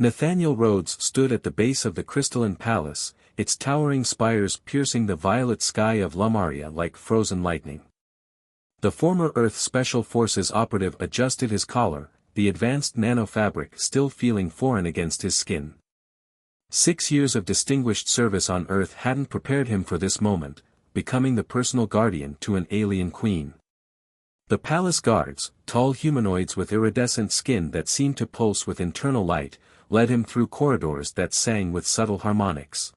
Nathaniel Rhodes stood at the base of the crystalline palace, its towering spires piercing the violet sky of Lumaria like frozen lightning. The former Earth Special Forces operative adjusted his collar, the advanced nanofabric still feeling foreign against his skin. 6 years of distinguished service on Earth hadn't prepared him for this moment, becoming the personal guardian to an alien queen. The palace guards, tall humanoids with iridescent skin that seemed to pulse with internal light, led him through corridors that sang with subtle harmonics.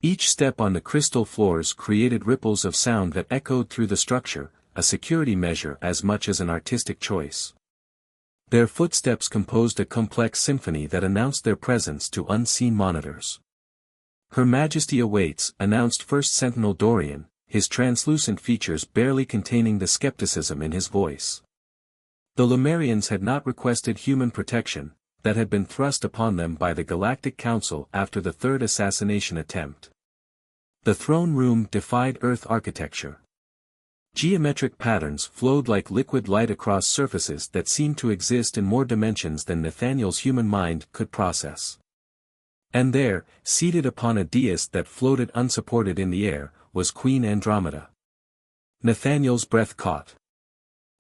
Each step on the crystal floors created ripples of sound that echoed through the structure, a security measure as much as an artistic choice. Their footsteps composed a complex symphony that announced their presence to unseen monitors. "Her Majesty awaits," announced First Sentinel Dorian, his translucent features barely containing the skepticism in his voice. The Lumerians had not requested human protection, that had been thrust upon them by the Galactic Council after the third assassination attempt. The throne room defied Earth architecture. Geometric patterns flowed like liquid light across surfaces that seemed to exist in more dimensions than Nathaniel's human mind could process. And there, seated upon a dais that floated unsupported in the air, was Queen Andromeda. Nathaniel's breath caught.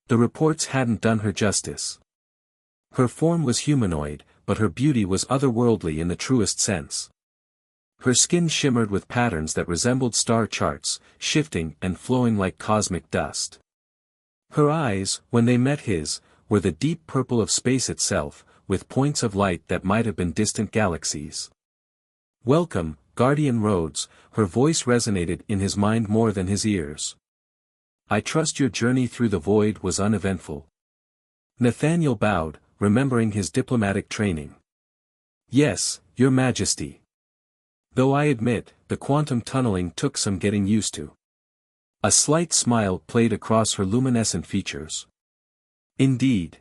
The reports hadn't done her justice. Her form was humanoid, but her beauty was otherworldly in the truest sense. Her skin shimmered with patterns that resembled star charts, shifting and flowing like cosmic dust. Her eyes, when they met his, were the deep purple of space itself, with points of light that might have been distant galaxies. "Welcome, Guardian Rhodes," her voice resonated in his mind more than his ears. "I trust your journey through the void was uneventful." Nathaniel bowed, remembering his diplomatic training. "Yes, Your Majesty. Though I admit, the quantum tunneling took some getting used to." A slight smile played across her luminescent features. "Indeed.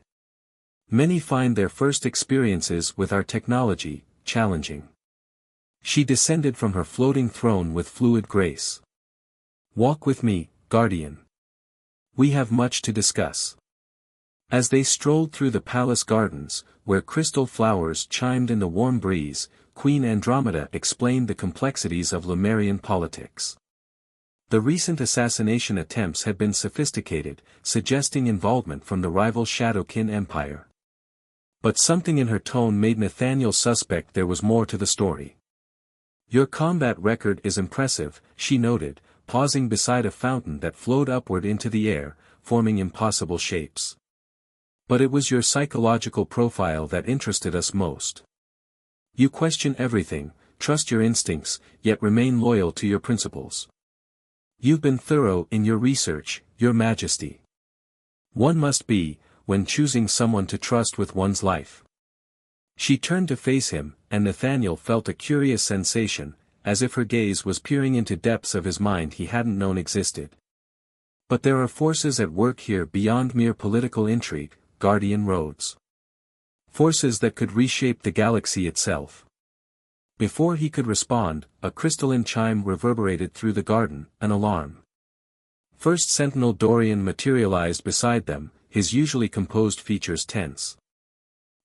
Many find their first experiences with our technology challenging." She descended from her floating throne with fluid grace. "Walk with me, Guardian. We have much to discuss." As they strolled through the palace gardens, where crystal flowers chimed in the warm breeze, Queen Andromeda explained the complexities of Lumerian politics. The recent assassination attempts had been sophisticated, suggesting involvement from the rival Shadowkin Empire. But something in her tone made Nathaniel suspect there was more to the story. "Your combat record is impressive," she noted, pausing beside a fountain that flowed upward into the air, forming impossible shapes. "But it was your psychological profile that interested us most. You question everything, trust your instincts, yet remain loyal to your principles. You've been thorough in your research, Your Majesty. One must be, when choosing someone to trust with one's life." She turned to face him, and Nathaniel felt a curious sensation, as if her gaze was peering into depths of his mind he hadn't known existed. "But there are forces at work here beyond mere political intrigue, Guardian Rhodes. Forces that could reshape the galaxy itself." Before he could respond, a crystalline chime reverberated through the garden, an alarm. First Sentinel Dorian materialized beside them, his usually composed features tense.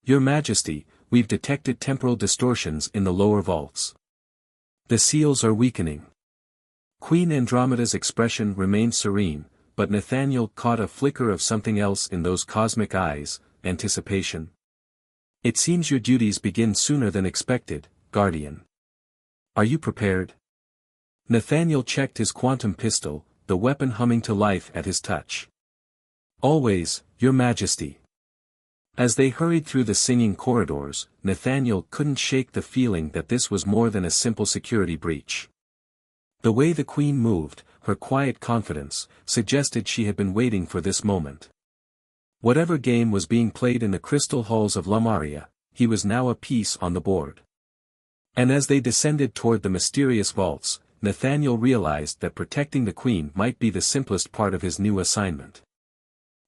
"Your Majesty, we've detected temporal distortions in the lower vaults. The seals are weakening." Queen Andromeda's expression remained serene, but Nathaniel caught a flicker of something else in those cosmic eyes, anticipation. "It seems your duties begin sooner than expected, Guardian. Are you prepared?" Nathaniel checked his quantum pistol, the weapon humming to life at his touch. "Always, Your Majesty." As they hurried through the singing corridors, Nathaniel couldn't shake the feeling that this was more than a simple security breach. The way the Queen moved, her quiet confidence, suggested she had been waiting for this moment. Whatever game was being played in the crystal halls of Lumaria, he was now a piece on the board. And as they descended toward the mysterious vaults, Nathaniel realized that protecting the Queen might be the simplest part of his new assignment.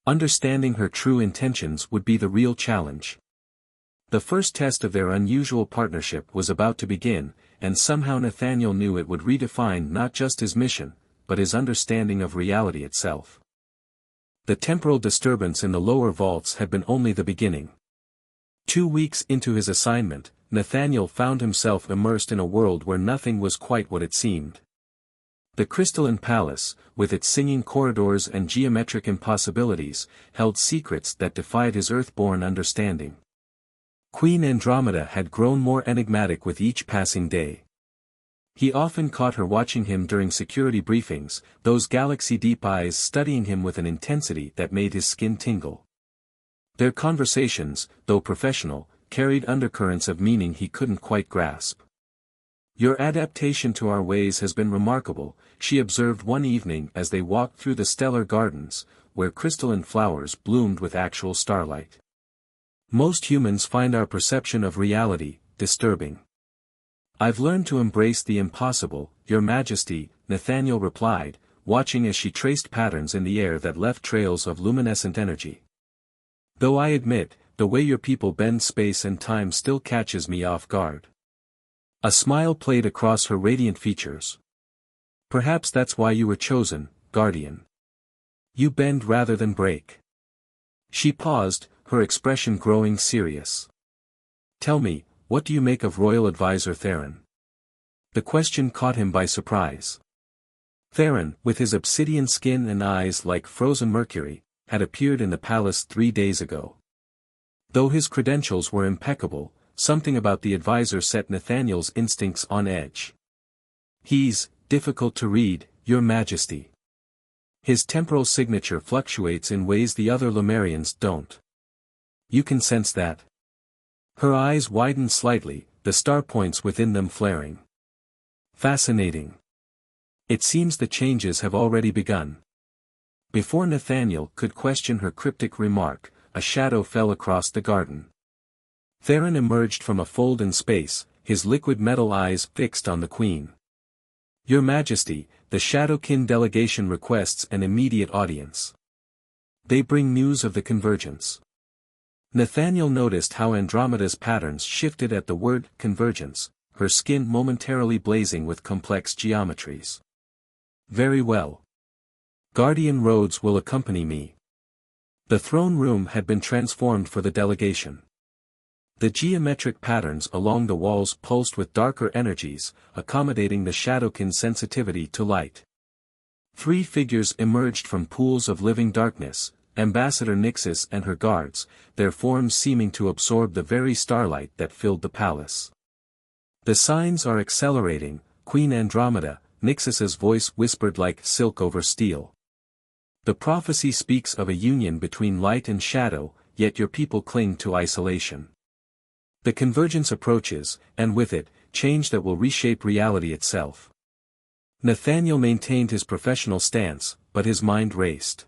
Understanding her true intentions would be the real challenge. The first test of their unusual partnership was about to begin, and somehow Nathaniel knew it would redefine not just his mission, but his understanding of reality itself. The temporal disturbance in the lower vaults had been only the beginning. 2 weeks into his assignment, Nathaniel found himself immersed in a world where nothing was quite what it seemed. The crystalline palace, with its singing corridors and geometric impossibilities, held secrets that defied his earth-born understanding. Queen Andromeda had grown more enigmatic with each passing day. He often caught her watching him during security briefings, those galaxy-deep eyes studying him with an intensity that made his skin tingle. Their conversations, though professional, carried undercurrents of meaning he couldn't quite grasp. "Your adaptation to our ways has been remarkable," she observed one evening as they walked through the stellar gardens, where crystalline flowers bloomed with actual starlight. "Most humans find our perception of reality disturbing." "I've learned to embrace the impossible, Your Majesty," Nathaniel replied, watching as she traced patterns in the air that left trails of luminescent energy. "Though I admit, the way your people bend space and time still catches me off guard." A smile played across her radiant features. "Perhaps that's why you were chosen, Guardian. You bend rather than break." She paused, her expression growing serious. "Tell me, what do you make of Royal Advisor Theron?" The question caught him by surprise. Theron, with his obsidian skin and eyes like frozen mercury, had appeared in the palace 3 days ago. Though his credentials were impeccable, something about the advisor set Nathaniel's instincts on edge. "He's difficult to read, Your Majesty. His temporal signature fluctuates in ways the other Lemurians don't. You can sense that?" Her eyes widened slightly, the star points within them flaring. "Fascinating. It seems the changes have already begun." Before Nathaniel could question her cryptic remark, a shadow fell across the garden. Theron emerged from a fold in space, his liquid metal eyes fixed on the Queen. "Your Majesty, the Shadowkin delegation requests an immediate audience. They bring news of the convergence." Nathaniel noticed how Andromeda's patterns shifted at the word convergence, her skin momentarily blazing with complex geometries. "Very well. Guardian Rhodes will accompany me." The throne room had been transformed for the delegation. The geometric patterns along the walls pulsed with darker energies, accommodating the Shadowkin's sensitivity to light. 3 figures emerged from pools of living darkness, Ambassador Nyxus and her guards, their forms seeming to absorb the very starlight that filled the palace. "The signs are accelerating, Queen Andromeda," Nyxus's voice whispered like silk over steel. "The prophecy speaks of a union between light and shadow, yet your people cling to isolation. The convergence approaches, and with it, change that will reshape reality itself." Nathaniel maintained his professional stance, but his mind raced.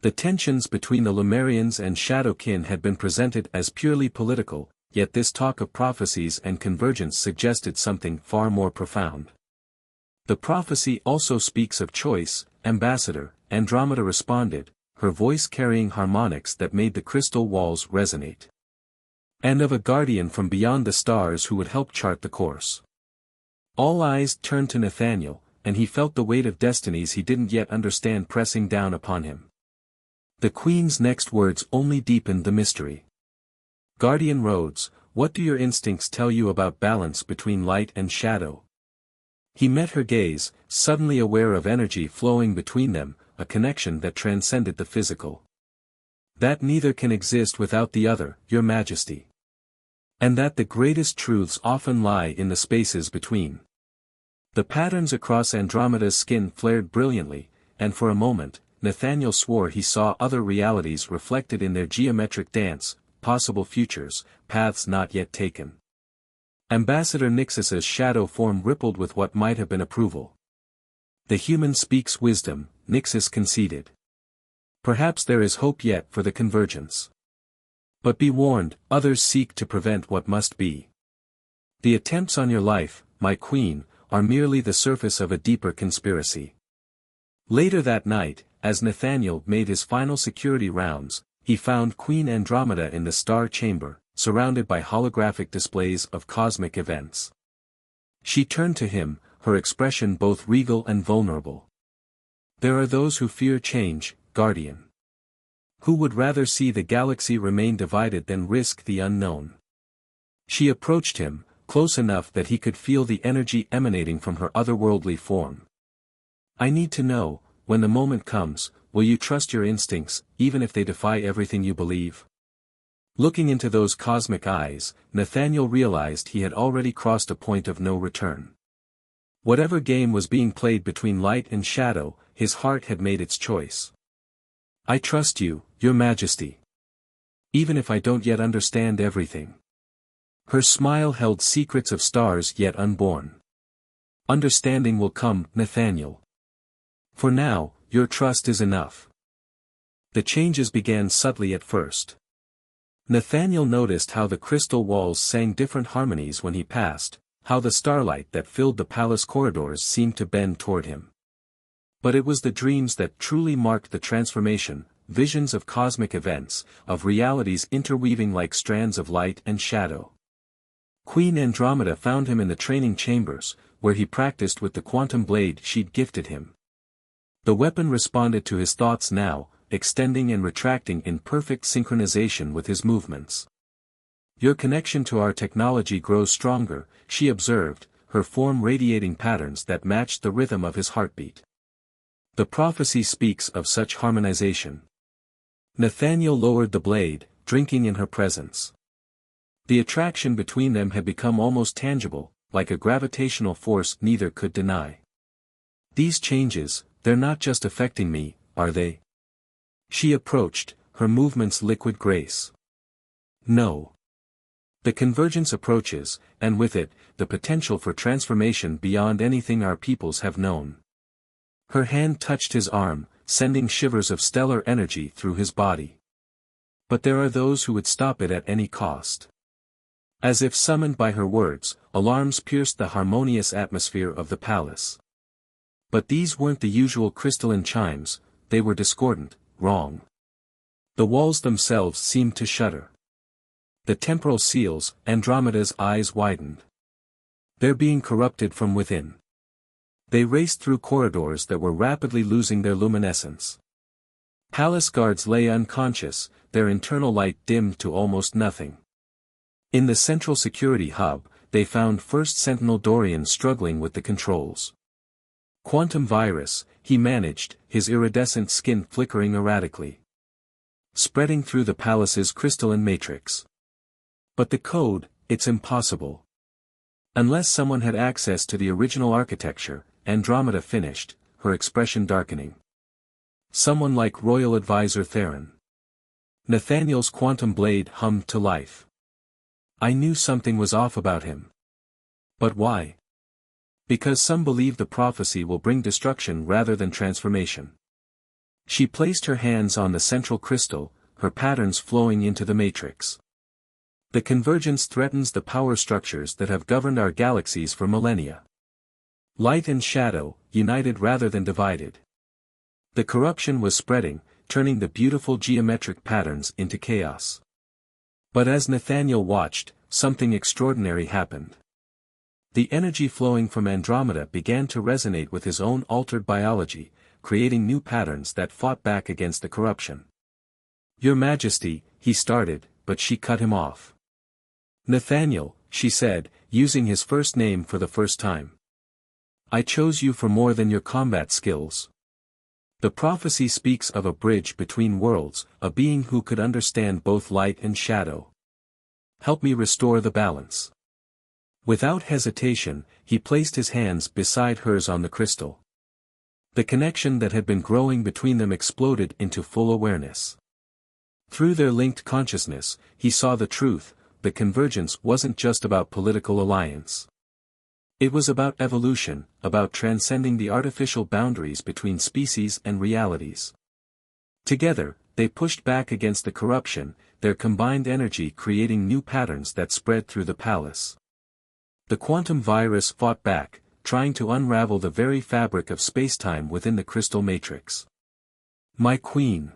The tensions between the Lemurians and Shadowkin had been presented as purely political, yet this talk of prophecies and convergence suggested something far more profound. "The prophecy also speaks of choice, Ambassador," Andromeda responded, her voice carrying harmonics that made the crystal walls resonate. "And of a guardian from beyond the stars who would help chart the course." All eyes turned to Nathaniel, and he felt the weight of destinies he didn't yet understand pressing down upon him. The Queen's next words only deepened the mystery. "Guardian Rhodes, what do your instincts tell you about balance between light and shadow?" He met her gaze, suddenly aware of energy flowing between them, a connection that transcended the physical. "That neither can exist without the other, Your Majesty. And that the greatest truths often lie in the spaces between." The patterns across Andromeda's skin flared brilliantly, and for a moment, Nathaniel swore he saw other realities reflected in their geometric dance, possible futures, paths not yet taken. Ambassador Nyxus's shadow form rippled with what might have been approval. "The human speaks wisdom," Nyxus conceded. "Perhaps there is hope yet for the convergence. But be warned, others seek to prevent what must be. The attempts on your life, my queen, are merely the surface of a deeper conspiracy." Later that night, as Nathaniel made his final security rounds, he found Queen Andromeda in the Star Chamber, surrounded by holographic displays of cosmic events. She turned to him, her expression both regal and vulnerable. "There are those who fear change, Guardian. Who would rather see the galaxy remain divided than risk the unknown? She approached him, close enough that he could feel the energy emanating from her otherworldly form. I need to know, when the moment comes, will you trust your instincts, even if they defy everything you believe? Looking into those cosmic eyes, Nathaniel realized he had already crossed a point of no return. Whatever game was being played between light and shadow, his heart had made its choice. I trust you, Your Majesty. Even if I don't yet understand everything. Her smile held secrets of stars yet unborn. Understanding will come, Nathaniel. For now, your trust is enough. The changes began subtly at first. Nathaniel noticed how the crystal walls sang different harmonies when he passed, how the starlight that filled the palace corridors seemed to bend toward him. But it was the dreams that truly marked the transformation, visions of cosmic events, of realities interweaving like strands of light and shadow. Queen Andromeda found him in the training chambers, where he practiced with the quantum blade she'd gifted him. The weapon responded to his thoughts now, extending and retracting in perfect synchronization with his movements. Your connection to our technology grows stronger, she observed, her form radiating patterns that matched the rhythm of his heartbeat. The prophecy speaks of such harmonization. Nathaniel lowered the blade, drinking in her presence. The attraction between them had become almost tangible, like a gravitational force neither could deny. These changes, they're not just affecting me, are they? She approached, her movements liquid grace. No. The convergence approaches, and with it, the potential for transformation beyond anything our peoples have known. Her hand touched his arm, sending shivers of stellar energy through his body. But there are those who would stop it at any cost. As if summoned by her words, alarms pierced the harmonious atmosphere of the palace. But these weren't the usual crystalline chimes, they were discordant, wrong. The walls themselves seemed to shudder. The temporal seals, Andromeda's eyes widened. They're being corrupted from within. They raced through corridors that were rapidly losing their luminescence. Palace guards lay unconscious, their internal light dimmed to almost nothing. In the central security hub, they found First Sentinel Dorian struggling with the controls. Quantum virus, he managed, his iridescent skin flickering erratically. Spreading through the palace's crystalline matrix. But the code, it's impossible. Unless someone had access to the original architecture, Andromeda finished, her expression darkening. Someone like Royal Advisor Theron. Nathaniel's quantum blade hummed to life. I knew something was off about him. But why? Because some believe the prophecy will bring destruction rather than transformation. She placed her hands on the central crystal, her patterns flowing into the matrix. The convergence threatens the power structures that have governed our galaxies for millennia. Light and shadow, united rather than divided. The corruption was spreading, turning the beautiful geometric patterns into chaos. But as Nathaniel watched, something extraordinary happened. The energy flowing from Andromeda began to resonate with his own altered biology, creating new patterns that fought back against the corruption. Your Majesty, he started, but she cut him off. Nathaniel, she said, using his first name for the first time. I chose you for more than your combat skills. The prophecy speaks of a bridge between worlds, a being who could understand both light and shadow. Help me restore the balance. Without hesitation, he placed his hands beside hers on the crystal. The connection that had been growing between them exploded into full awareness. Through their linked consciousness, he saw the truth, the convergence wasn't just about political alliance. It was about evolution, about transcending the artificial boundaries between species and realities. Together, they pushed back against the corruption, their combined energy creating new patterns that spread through the palace. The quantum virus fought back, trying to unravel the very fabric of spacetime within the crystal matrix. My queen.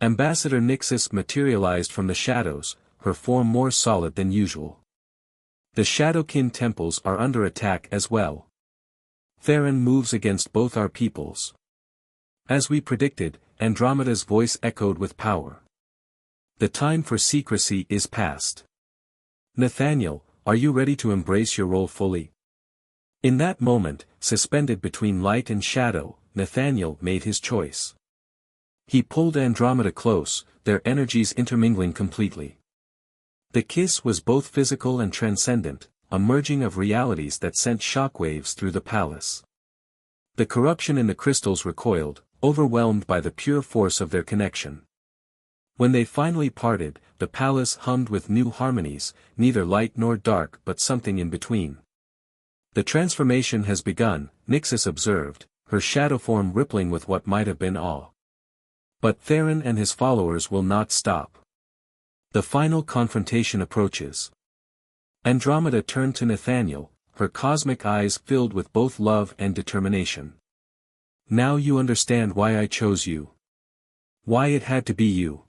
Ambassador Nixus materialized from the shadows, her form more solid than usual. The Shadowkin temples are under attack as well. Theron moves against both our peoples. As we predicted, Andromeda's voice echoed with power. The time for secrecy is past. Nathaniel, are you ready to embrace your role fully? In that moment, suspended between light and shadow, Nathaniel made his choice. He pulled Andromeda close, their energies intermingling completely. The kiss was both physical and transcendent, a merging of realities that sent shockwaves through the palace. The corruption in the crystals recoiled, overwhelmed by the pure force of their connection. When they finally parted, the palace hummed with new harmonies, neither light nor dark but something in between. The transformation has begun, Nyxus observed, her shadow form rippling with what might have been awe. But Theron and his followers will not stop. The final confrontation approaches. Andromeda turned to Nathaniel, her cosmic eyes filled with both love and determination. Now you understand why I chose you. Why it had to be you.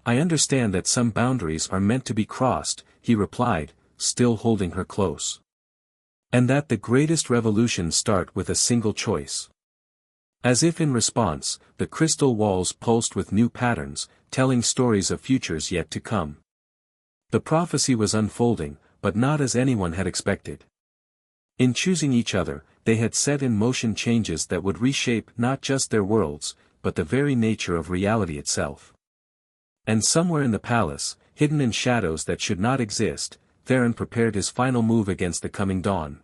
I understand that some boundaries are meant to be crossed, he replied, still holding her close. And that the greatest revolutions start with a single choice. As if in response, the crystal walls pulsed with new patterns, telling stories of futures yet to come. The prophecy was unfolding, but not as anyone had expected. In choosing each other, they had set in motion changes that would reshape not just their worlds, but the very nature of reality itself. And somewhere in the palace, hidden in shadows that should not exist, Theron prepared his final move against the coming dawn.